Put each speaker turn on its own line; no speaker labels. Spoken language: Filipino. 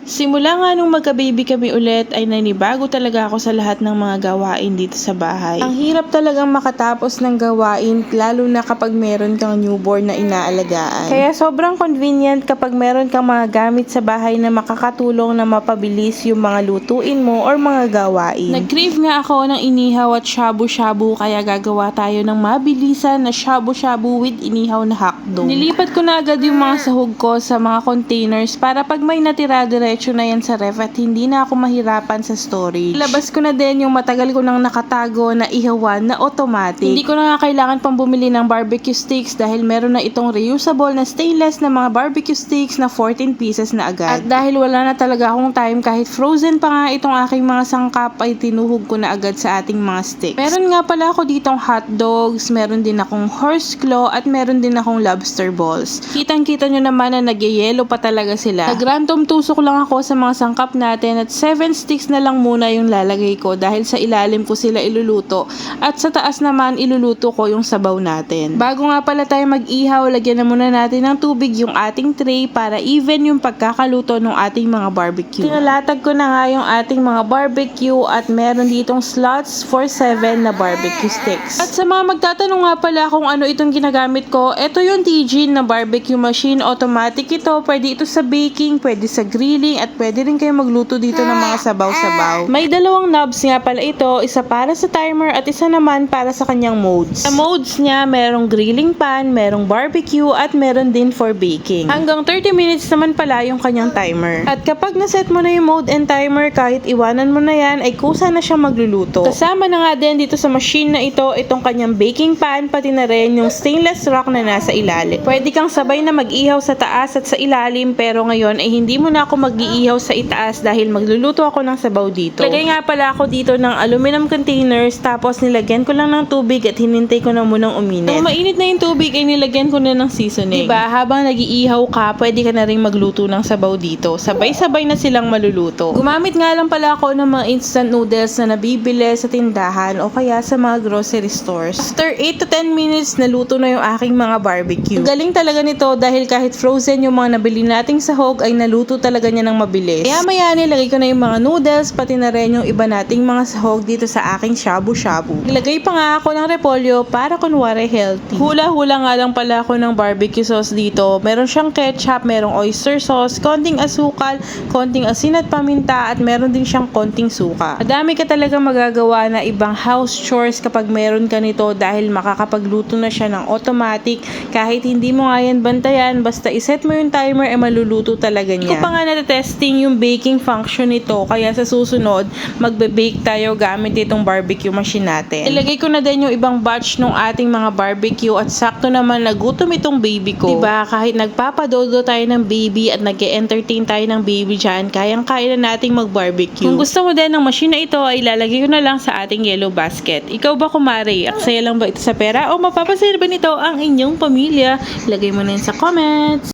Simula nga nung magka-baby kami ulit ay nanibago talaga ako sa lahat ng mga gawain dito sa bahay. Ang hirap talagang makatapos ng gawain lalo na kapag meron kang newborn na inaalagaan. Kaya sobrang convenient kapag meron kang mga gamit sa bahay na makakatulong na mapabilis yung mga lutuin mo or mga gawain. Nag-crave nga ako ng inihaw at shabu-shabu kaya gagawa tayo ng mabilisan na shabu-shabu with inihaw na hotdog. Nilipat ko na agad yung mga sahog ko sa mga containers para pag may natira diretso na yan sa ref at hindi na ako mahirapan sa storage. Labas ko na din yung matagal ko nang nakatago na ihawan na automatic. Hindi ko na nga kailangan pang bumili ng barbecue sticks dahil meron na itong reusable na stainless na mga barbecue sticks na 14 pieces na agad. At dahil wala na talaga akong time kahit frozen pa nga itong aking mga sangkap ay tinuhog ko na agad sa ating mga sticks. Meron nga pala ako ditong hot dogs, meron din akong horse claw at meron din akong lobster balls. Kitang-kita nyo naman na nagyayelo pa talaga sila. Nag-random tusok lang ako sa mga sangkap natin at 7 sticks na lang muna yung lalagay ko dahil sa ilalim ko sila iluluto at sa taas naman iluluto ko yung sabaw natin. Bago nga pala tayo mag-ihaw, lagyan na muna natin ng tubig yung ating tray para even yung pagkakaluto ng ating mga barbecue. Tinalatag ko na nga yung ating mga barbecue at meron ditong slots for 7 na barbecue sticks. At sa mga magtatanong nga pala kung ano itong ginagamit ko, ito yung TG na barbecue machine. Automatic ito. Pwede ito sa baking, pwede sa grilling, at pwede rin kayo magluto dito ng mga sabaw-sabaw. May dalawang knobs nga pala ito, isa para sa timer at isa naman para sa kanyang modes. Sa modes niya, merong grilling pan, merong barbecue, at meron din for baking. Hanggang 30 minutes naman pala yung kanyang timer. At kapag naset mo na yung mode and timer, kahit iwanan mo na yan, ay kusa na siya magluluto. Kasama na nga din dito sa machine na ito, itong kanyang baking pan, pati na rin yung stainless rack na nasa ilalim. Pwede kang sabay na mag-ihaw sa taas at sa ilalim, pero ngayon ay hindi mo na ako mag-iihaw sa itaas dahil magluluto ako ng sabaw dito. Lagay nga pala ako dito ng aluminum containers, tapos nilagyan ko lang ng tubig at hinintay ko na munang uminit. Kung mainit na yung tubig ay nilagyan ko na ng seasoning. Diba, habang nag-iihaw ka, pwede ka na rin magluto ng sabaw dito. Sabay-sabay na silang maluluto. Gumamit nga lang pala ako ng mga instant noodles na nabibili sa tindahan o kaya sa mga grocery stores. After 8 to 10 minutes, naluto na yung aking mga barbecue. Ang galing talaga nito dahil kahit frozen yung mga nabili nating sahog ay naluto talaga niya ng mabilis. Kaya maya nilagay ko na yung mga noodles, pati na rin yung iba nating mga sahog dito sa aking shabu-shabu. Nilagay pa nga ako ng repolyo para kunwari healthy. Hula-hula nga lang pala ako ng barbecue sauce dito. Meron siyang ketchup, merong oyster sauce, konting asukal, konting asin at paminta, at meron din siyang konting suka. Madami ka talaga magagawa na ibang house chores kapag meron ka nito dahil makakapagluto na siya ng automatic. Kahit hindi mo nga yan bantayan, basta iset mo yung timer ay maluluto talaga niya. Ko pa nga na-testing yung baking function nito, kaya sa susunod, magbe-bake tayo gamit itong barbecue machine natin. Ilagay ko na din yung ibang batch ng ating mga barbecue at sakto naman nagutom itong baby ko. Diba, kahit nagpapadodo tayo ng baby at nag-entertain tayo ng baby dyan, kayang-kaya na nating mag-barbecue. Kung gusto mo din ng machine na ito, ay ilalagay ko na lang sa ating yellow basket. Ikaw ba, kumare? Aksaya lang ba ito sa pera o mapapasaya ba nito ang inyong pamilya? Ilagay mo na yun sa comments.